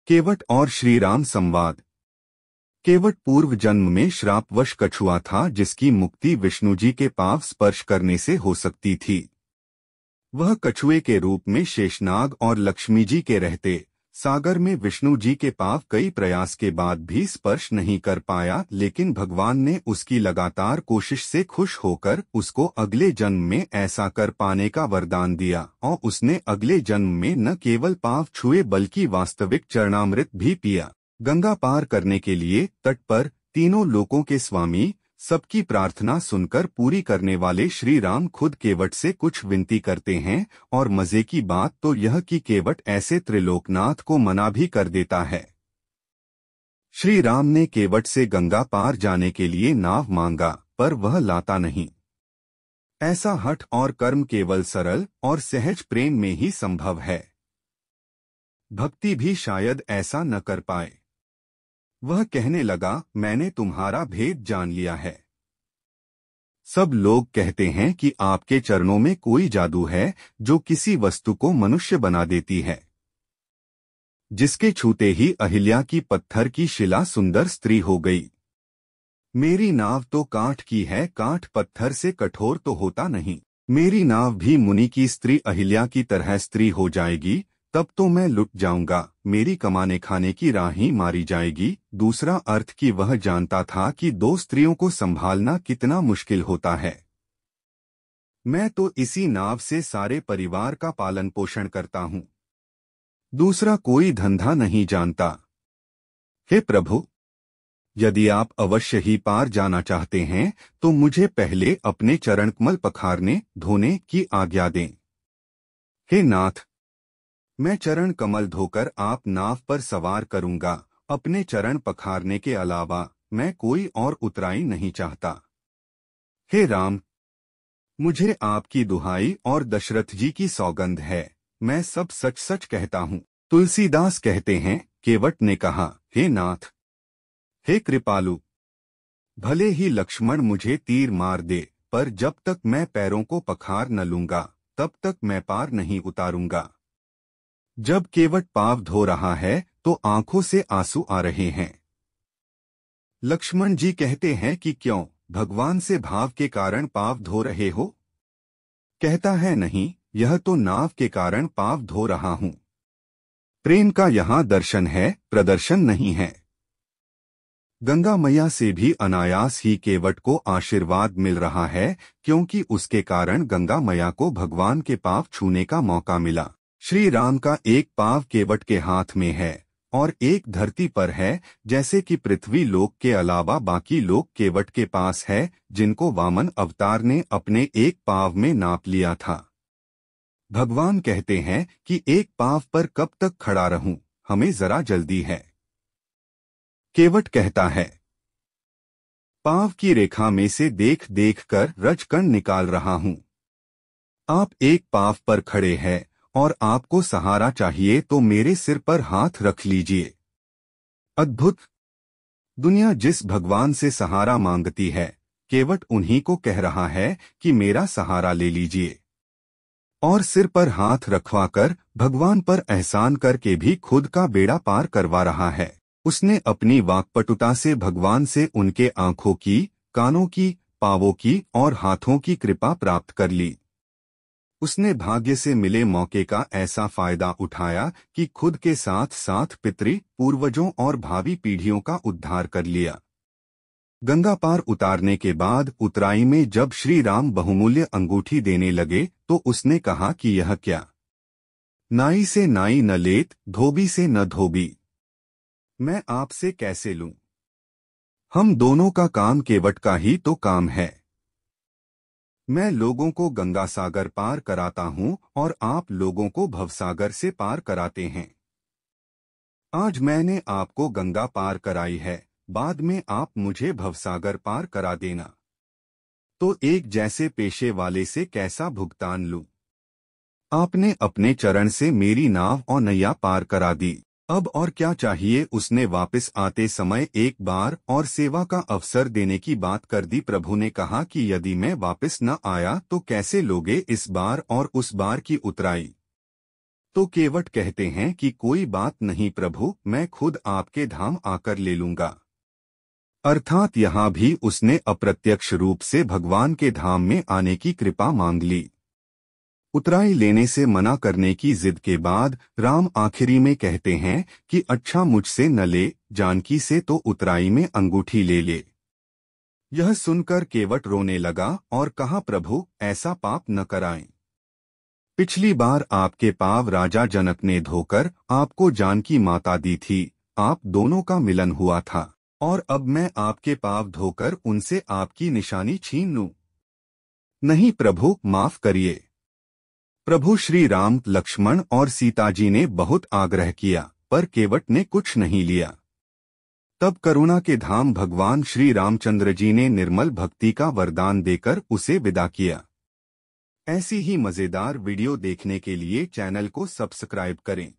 केवट और श्री राम संवाद। केवट पूर्व जन्म में श्रापवश कछुआ था, जिसकी मुक्ति विष्णु जी के पाव स्पर्श करने से हो सकती थी। वह कछुए के रूप में शेषनाग और लक्ष्मी जी के रहते सागर में विष्णु जी के पाव कई प्रयास के बाद भी स्पर्श नहीं कर पाया, लेकिन भगवान ने उसकी लगातार कोशिश से खुश होकर उसको अगले जन्म में ऐसा कर पाने का वरदान दिया और उसने अगले जन्म में न केवल पाव छुए बल्कि वास्तविक चरणामृत भी पिया। गंगा पार करने के लिए तट पर तीनों लोकों के स्वामी, सबकी प्रार्थना सुनकर पूरी करने वाले श्री राम खुद केवट से कुछ विनती करते हैं, और मजे की बात तो यह कि केवट ऐसे त्रिलोकनाथ को मना भी कर देता है। श्री राम ने केवट से गंगा पार जाने के लिए नाव मांगा, पर वह लाता नहीं। ऐसा हठ और कर्म केवल सरल और सहज प्रेम में ही संभव है। भक्ति भी शायद ऐसा न कर पाए। वह कहने लगा, मैंने तुम्हारा भेद जान लिया है। सब लोग कहते हैं कि आपके चरणों में कोई जादू है जो किसी वस्तु को मनुष्य बना देती है, जिसके छूते ही अहिल्या की पत्थर की शिला सुंदर स्त्री हो गई। मेरी नाव तो काठ की है, काठ पत्थर से कठोर तो होता नहीं। मेरी नाव भी मुनि की स्त्री अहिल्या की तरह स्त्री हो जाएगी, तब तो मैं लुट जाऊंगा, मेरी कमाने खाने की राह ही मारी जाएगी। दूसरा अर्थ कि वह जानता था कि दो स्त्रियों को संभालना कितना मुश्किल होता है। मैं तो इसी नाव से सारे परिवार का पालन पोषण करता हूँ, दूसरा कोई धंधा नहीं जानता। हे प्रभु, यदि आप अवश्य ही पार जाना चाहते हैं तो मुझे पहले अपने चरण कमल पखारने धोने की आज्ञा दें। हे नाथ, मैं चरण कमल धोकर आप नाव पर सवार करूंगा। अपने चरण पखारने के अलावा मैं कोई और उतराई नहीं चाहता। हे राम, मुझे आपकी दुहाई और दशरथ जी की सौगंध है, मैं सब सच सच कहता हूँ। तुलसीदास कहते हैं, केवट ने कहा, हे नाथ, हे कृपालु, भले ही लक्ष्मण मुझे तीर मार दे, पर जब तक मैं पैरों को पखार न लूंगा तब तक मैं पार नहीं उतारूंगा। जब केवट पाव धो रहा है तो आंखों से आंसू आ रहे हैं। लक्ष्मण जी कहते हैं कि क्यों भगवान से भाव के कारण पाव धो रहे हो? कहता है, नहीं, यह तो नाव के कारण पाव धो रहा हूं। प्रेम का यहाँ दर्शन है, प्रदर्शन नहीं है। गंगा मैया से भी अनायास ही केवट को आशीर्वाद मिल रहा है, क्योंकि उसके कारण गंगा मैया को भगवान के पाव छूने का मौका मिला। श्री राम का एक पाव केवट के हाथ में है और एक धरती पर है, जैसे कि पृथ्वी लोक के अलावा बाकी लोक केवट के पास है, जिनको वामन अवतार ने अपने एक पाव में नाप लिया था। भगवान कहते हैं कि एक पाव पर कब तक खड़ा रहूं, हमें जरा जल्दी है। केवट कहता है, पाव की रेखा में से देख देख कर रजकण निकाल रहा हूं। आप एक पाव पर खड़े हैं और आपको सहारा चाहिए तो मेरे सिर पर हाथ रख लीजिए। अद्भुत! दुनिया जिस भगवान से सहारा मांगती है, केवट उन्हीं को कह रहा है कि मेरा सहारा ले लीजिए, और सिर पर हाथ रखवाकर भगवान पर एहसान करके भी खुद का बेड़ा पार करवा रहा है। उसने अपनी वाक्पटुता से भगवान से उनके आंखों की, कानों की, पांवों की और हाथों की कृपा प्राप्त कर ली। उसने भाग्य से मिले मौके का ऐसा फायदा उठाया कि खुद के साथ साथ पितृ, पूर्वजों और भावी पीढ़ियों का उद्धार कर लिया। गंगा पार उतारने के बाद उतराई में जब श्री राम बहुमूल्य अंगूठी देने लगे तो उसने कहा कि यह क्या? नाई से नाई न लेत, धोबी से न धोबी। मैं आपसे कैसे लूं? हम दोनों का काम केवट का ही तो काम है। मैं लोगों को गंगा सागर पार कराता हूं और आप लोगों को भवसागर से पार कराते हैं। आज मैंने आपको गंगा पार कराई है, बाद में आप मुझे भवसागर पार करा देना। तो एक जैसे पेशे वाले से कैसा भुगतान लूं? आपने अपने चरण से मेरी नाव और नैया पार करा दी, अब और क्या चाहिए? उसने वापस आते समय एक बार और सेवा का अवसर देने की बात कर दी। प्रभु ने कहा कि यदि मैं वापस न आया तो कैसे लोगे इस बार और उस बार की उतराई? तो केवट कहते हैं कि कोई बात नहीं प्रभु, मैं खुद आपके धाम आकर ले लूंगा। अर्थात यहाँ भी उसने अप्रत्यक्ष रूप से भगवान के धाम में आने की कृपा मांग ली। उतराई लेने से मना करने की जिद के बाद राम आखिरी में कहते हैं कि अच्छा मुझसे न ले, जानकी से तो उतराई में अंगूठी ले ले। यह सुनकर केवट रोने लगा और कहा प्रभु, ऐसा पाप न कराएं। पिछली बार आपके पांव राजा जनक ने धोकर आपको जानकी माता दी थी, आप दोनों का मिलन हुआ था, और अब मैं आपके पांव धोकर उनसे आपकी निशानी छीन लूं? नहीं प्रभु, माफ करिए। प्रभु श्री राम, लक्ष्मण और सीता जी ने बहुत आग्रह किया, पर केवट ने कुछ नहीं लिया। तब करुणा के धाम भगवान श्री रामचंद्र जी ने निर्मल भक्ति का वरदान देकर उसे विदा किया। ऐसी ही मजेदार वीडियो देखने के लिए चैनल को सब्सक्राइब करें।